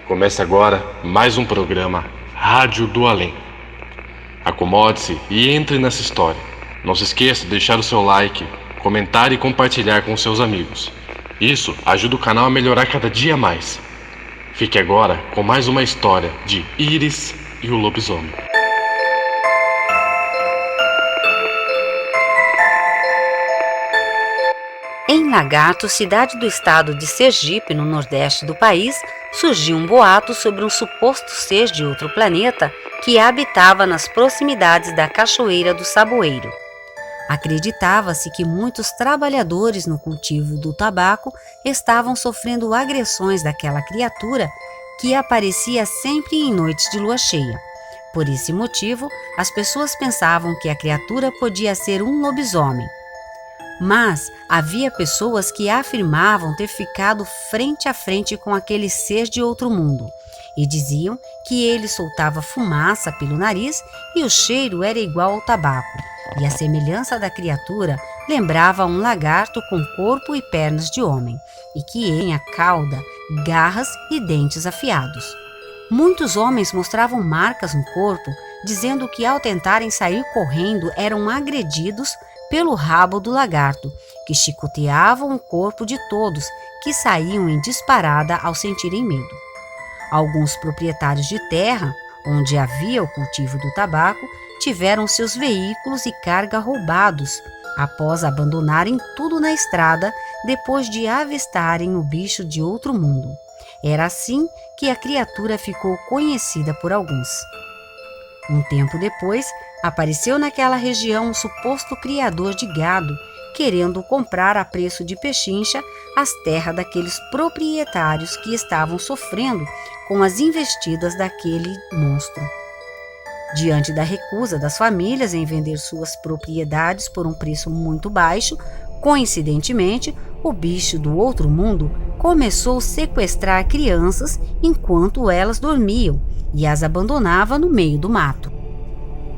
Começa agora mais um programa Rádio do Além. Acomode-se e entre nessa história. Não se esqueça de deixar o seu like, comentar e compartilhar com seus amigos. Isso ajuda o canal a melhorar cada dia mais. Fique agora com mais uma história de Iris e o Lobisomem. Em Lagarto, cidade do estado de Sergipe, no nordeste do país, surgiu um boato sobre um suposto ser de outro planeta que habitava nas proximidades da Cachoeira do Saboeiro. Acreditava-se que muitos trabalhadores no cultivo do tabaco estavam sofrendo agressões daquela criatura que aparecia sempre em noites de lua cheia. Por esse motivo, as pessoas pensavam que a criatura podia ser um lobisomem. Mas havia pessoas que afirmavam ter ficado frente a frente com aquele ser de outro mundo e diziam que ele soltava fumaça pelo nariz e o cheiro era igual ao tabaco, e a semelhança da criatura lembrava um lagarto com corpo e pernas de homem, e que tinha cauda, garras e dentes afiados. Muitos homens mostravam marcas no corpo, dizendo que ao tentarem sair correndo eram agredidos pelo rabo do lagarto, que chicoteavam o corpo de todos, que saíam em disparada ao sentirem medo. Alguns proprietários de terra, onde havia o cultivo do tabaco, tiveram seus veículos e carga roubados, após abandonarem tudo na estrada, depois de avistarem o bicho de outro mundo. Era assim que a criatura ficou conhecida por alguns. Um tempo depois, apareceu naquela região um suposto criador de gado, querendo comprar a preço de pechincha as terras daqueles proprietários que estavam sofrendo com as investidas daquele monstro. Diante da recusa das famílias em vender suas propriedades por um preço muito baixo, coincidentemente, o bicho do outro mundo começou a sequestrar crianças enquanto elas dormiam e as abandonava no meio do mato.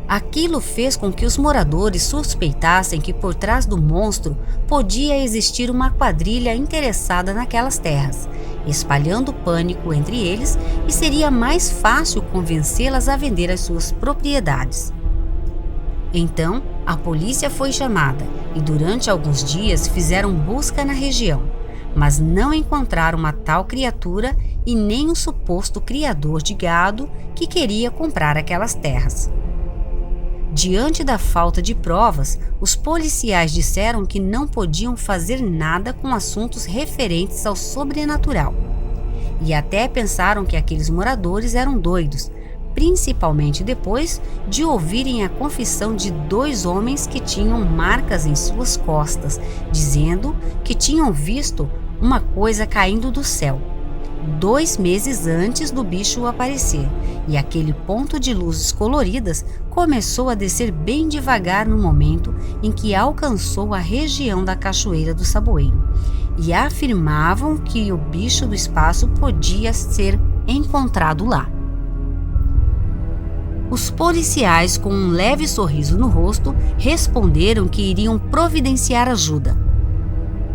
Aquilo fez com que os moradores suspeitassem que por trás do monstro podia existir uma quadrilha interessada naquelas terras, espalhando pânico entre eles, e seria mais fácil convencê-las a vender as suas propriedades. Então, a polícia foi chamada e durante alguns dias fizeram busca na região, mas não encontraram a tal criatura e nem o suposto criador de gado que queria comprar aquelas terras. Diante da falta de provas, os policiais disseram que não podiam fazer nada com assuntos referentes ao sobrenatural. E até pensaram que aqueles moradores eram doidos, principalmente depois de ouvirem a confissão de 2 homens que tinham marcas em suas costas, dizendo que tinham visto uma coisa caindo do céu 2 meses antes do bicho aparecer, e aquele ponto de luzes coloridas começou a descer bem devagar no momento em que alcançou a região da Cachoeira do Saboeiro, e afirmavam que o bicho do espaço podia ser encontrado lá. Os policiais, com um leve sorriso no rosto, responderam que iriam providenciar ajuda.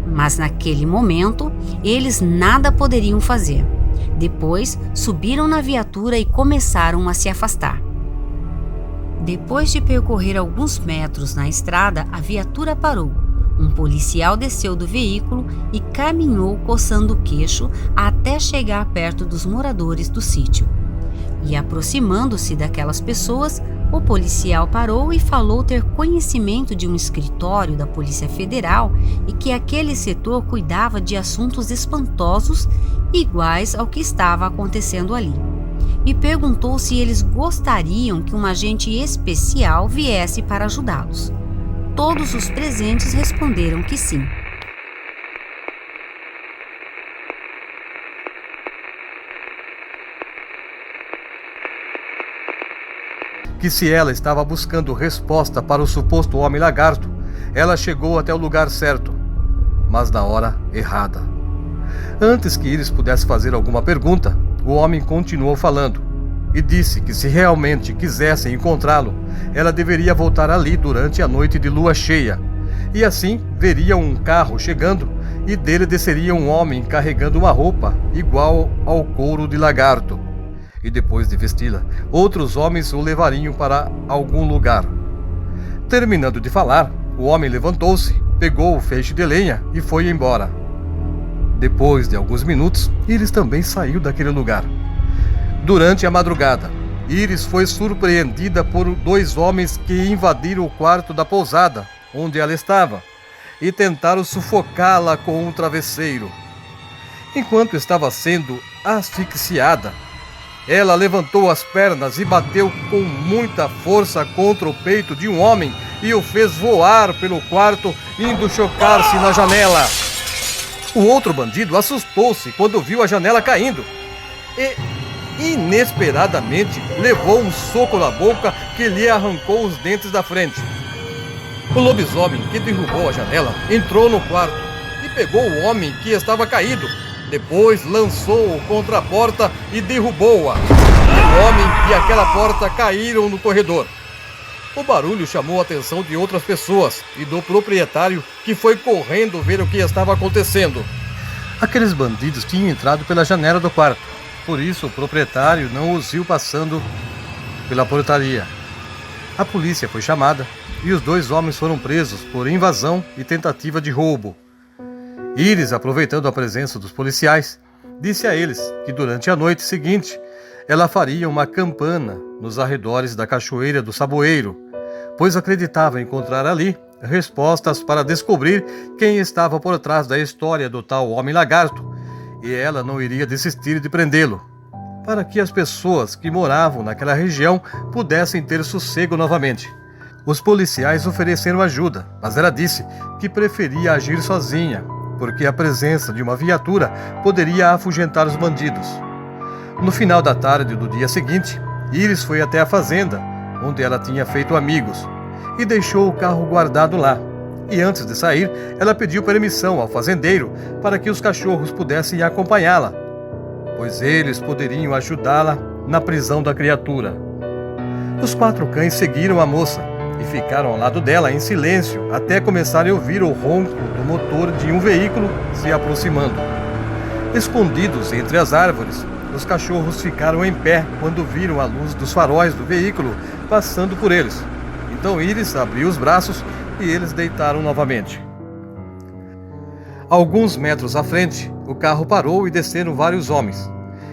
Mas naquele momento, eles nada poderiam fazer. Depois, subiram na viatura e começaram a se afastar. Depois de percorrer alguns metros na estrada, a viatura parou. Um policial desceu do veículo e caminhou coçando o queixo até chegar perto dos moradores do sítio. E aproximando-se daquelas pessoas, o policial parou e falou ter conhecimento de um escritório da Polícia Federal e que aquele setor cuidava de assuntos espantosos iguais ao que estava acontecendo ali. E perguntou se eles gostariam que um agente especial viesse para ajudá-los. Todos os presentes responderam que sim. Que se ela estava buscando resposta para o suposto homem lagarto, ela chegou até o lugar certo, mas na hora errada. Antes que Iris pudesse fazer alguma pergunta, o homem continuou falando e disse que se realmente quisessem encontrá-lo, ela deveria voltar ali durante a noite de lua cheia. E assim veria um carro chegando e dele desceria um homem carregando uma roupa igual ao couro de lagarto. E depois de vesti-la, outros homens o levariam para algum lugar. Terminando de falar, o homem levantou-se, pegou o feixe de lenha e foi embora. Depois de alguns minutos, Iris também saiu daquele lugar. Durante a madrugada, Iris foi surpreendida por 2 homens que invadiram o quarto da pousada, onde ela estava, e tentaram sufocá-la com um travesseiro. Enquanto estava sendo asfixiada, ela levantou as pernas e bateu com muita força contra o peito de um homem e o fez voar pelo quarto, indo chocar-se na janela. O outro bandido assustou-se quando viu a janela caindo e, inesperadamente, levou um soco na boca que lhe arrancou os dentes da frente. O lobisomem que derrubou a janela entrou no quarto e pegou o homem que estava caído. Depois lançou-o contra a porta e derrubou-a. O homem e aquela porta caíram no corredor. O barulho chamou a atenção de outras pessoas e do proprietário, que foi correndo ver o que estava acontecendo. Aqueles bandidos tinham entrado pela janela do quarto, por isso o proprietário não os viu passando pela portaria. A polícia foi chamada e os 2 homens foram presos por invasão e tentativa de roubo. Iris, aproveitando a presença dos policiais, disse a eles que durante a noite seguinte ela faria uma campana nos arredores da Cachoeira do Saboeiro, pois acreditava encontrar ali respostas para descobrir quem estava por trás da história do tal Homem-Lagarto, e ela não iria desistir de prendê-lo, para que as pessoas que moravam naquela região pudessem ter sossego novamente. Os policiais ofereceram ajuda, mas ela disse que preferia agir sozinha, porque a presença de uma viatura poderia afugentar os bandidos. No final da tarde do dia seguinte, Iris foi até a fazenda, onde ela tinha feito amigos, e deixou o carro guardado lá. E antes de sair, ela pediu permissão ao fazendeiro para que os cachorros pudessem acompanhá-la, pois eles poderiam ajudá-la na prisão da criatura. Os 4 cães seguiram a moça e ficaram ao lado dela em silêncio até começarem a ouvir o ronco do motor de um veículo se aproximando. Escondidos entre as árvores, os cachorros ficaram em pé quando viram a luz dos faróis do veículo passando por eles. Então Iris abriu os braços e eles deitaram novamente. Alguns metros à frente, o carro parou e desceram vários homens.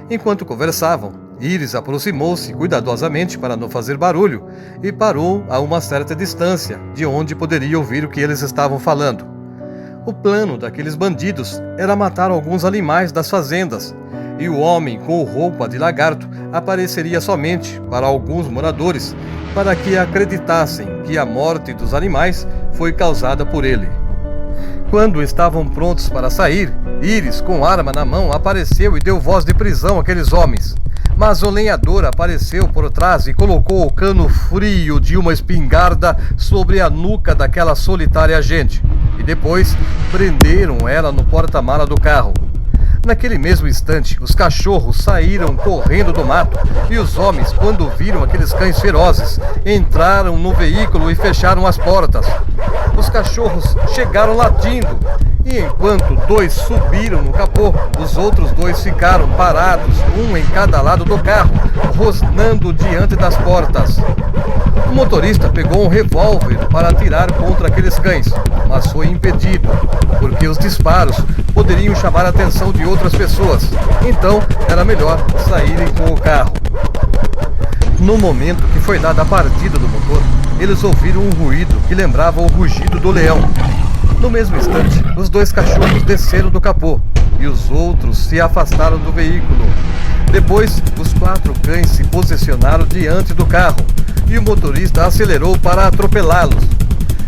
Enquanto conversavam, Iris aproximou-se cuidadosamente para não fazer barulho e parou a uma certa distância de onde poderia ouvir o que eles estavam falando. O plano daqueles bandidos era matar alguns animais das fazendas, e o homem com roupa de lagarto apareceria somente para alguns moradores, para que acreditassem que a morte dos animais foi causada por ele. Quando estavam prontos para sair, Iris, com arma na mão, apareceu e deu voz de prisão àqueles homens. Mas o lenhador apareceu por trás e colocou o cano frio de uma espingarda sobre a nuca daquela solitária agente. E depois prenderam ela no porta-mala do carro. Naquele mesmo instante, os cachorros saíram correndo do mato e os homens, quando viram aqueles cães ferozes, entraram no veículo e fecharam as portas. Os cachorros chegaram latindo e enquanto 2 subiram no capô, os outros 2 ficaram parados, um em cada lado do carro, rosnando diante das portas. O motorista pegou um revólver para atirar contra aqueles cães, mas foi impedido, porque os disparos poderiam chamar a atenção de outras pessoas. Então, era melhor saírem com o carro. No momento que foi dada a partida do motor, eles ouviram um ruído que lembrava o rugido do leão. No mesmo instante, os 2 cachorros desceram do capô e os outros se afastaram do veículo. Depois, os 4 cães se posicionaram diante do carro e o motorista acelerou para atropelá-los.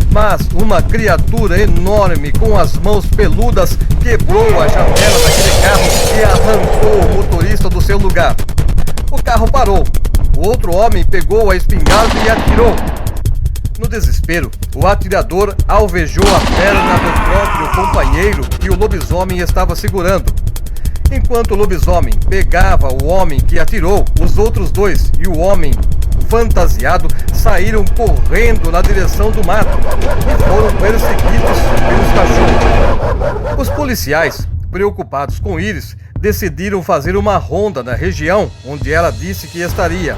Mas uma criatura enorme com as mãos peludas quebrou a janela daquele carro e arrancou o motorista do seu lugar. O carro parou. O outro homem pegou a espingarda e atirou. No desespero, o atirador alvejou a perna do próprio companheiro que o lobisomem estava segurando. Enquanto o lobisomem pegava o homem que atirou, os outros dois e o homem fantasiado saíram correndo na direção do mato e foram perseguidos pelos cachorros. Os policiais, preocupados com Iris, decidiram fazer uma ronda na região onde ela disse que estaria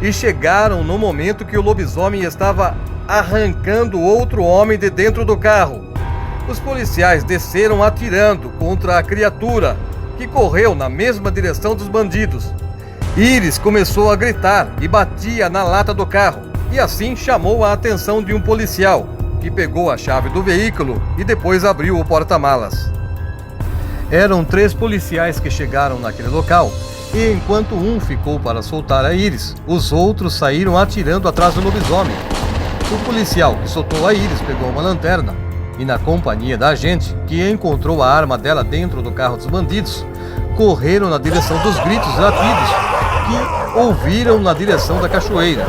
e chegaram no momento que o lobisomem estava arrancando outro homem de dentro do carro. Os policiais desceram atirando contra a criatura, que correu na mesma direção dos bandidos. Iris começou a gritar e batia na lata do carro, e assim chamou a atenção de um policial, que pegou a chave do veículo e depois abriu o porta-malas. Eram 3 policiais que chegaram naquele local, e enquanto um ficou para soltar a Iris, os outros saíram atirando atrás do lobisomem. O policial que soltou a Iris pegou uma lanterna e, na companhia da agente, que encontrou a arma dela dentro do carro dos bandidos, correram na direção dos gritos e latidos que ouviram na direção da cachoeira.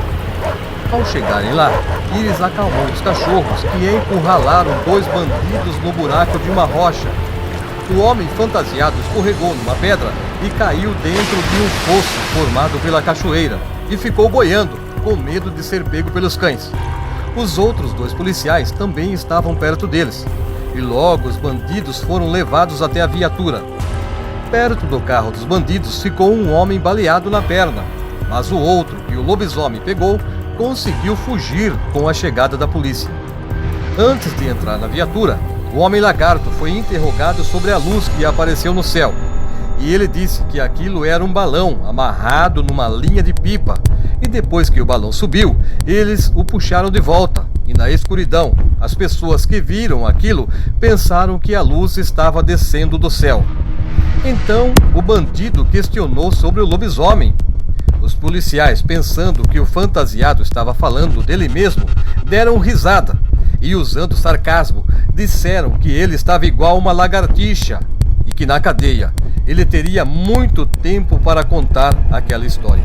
Ao chegarem lá, Iris acalmou os cachorros que encurralaram 2 bandidos no buraco de uma rocha. O homem fantasiado escorregou numa pedra e caiu dentro de um fosso formado pela cachoeira e ficou boiando, com medo de ser pego pelos cães. Os outros 2 policiais também estavam perto deles, e logo os bandidos foram levados até a viatura. Perto do carro dos bandidos ficou um homem baleado na perna, mas o outro, que o lobisomem pegou, conseguiu fugir com a chegada da polícia. Antes de entrar na viatura, o homem lagarto foi interrogado sobre a luz que apareceu no céu, e ele disse que aquilo era um balão amarrado numa linha de pipa, e depois que o balão subiu, eles o puxaram de volta, e na escuridão, as pessoas que viram aquilo pensaram que a luz estava descendo do céu. Então, o bandido questionou sobre o lobisomem. Os policiais, pensando que o fantasiado estava falando dele mesmo, deram risada e, usando sarcasmo, disseram que ele estava igual uma lagartixa e que na cadeia ele teria muito tempo para contar aquela história.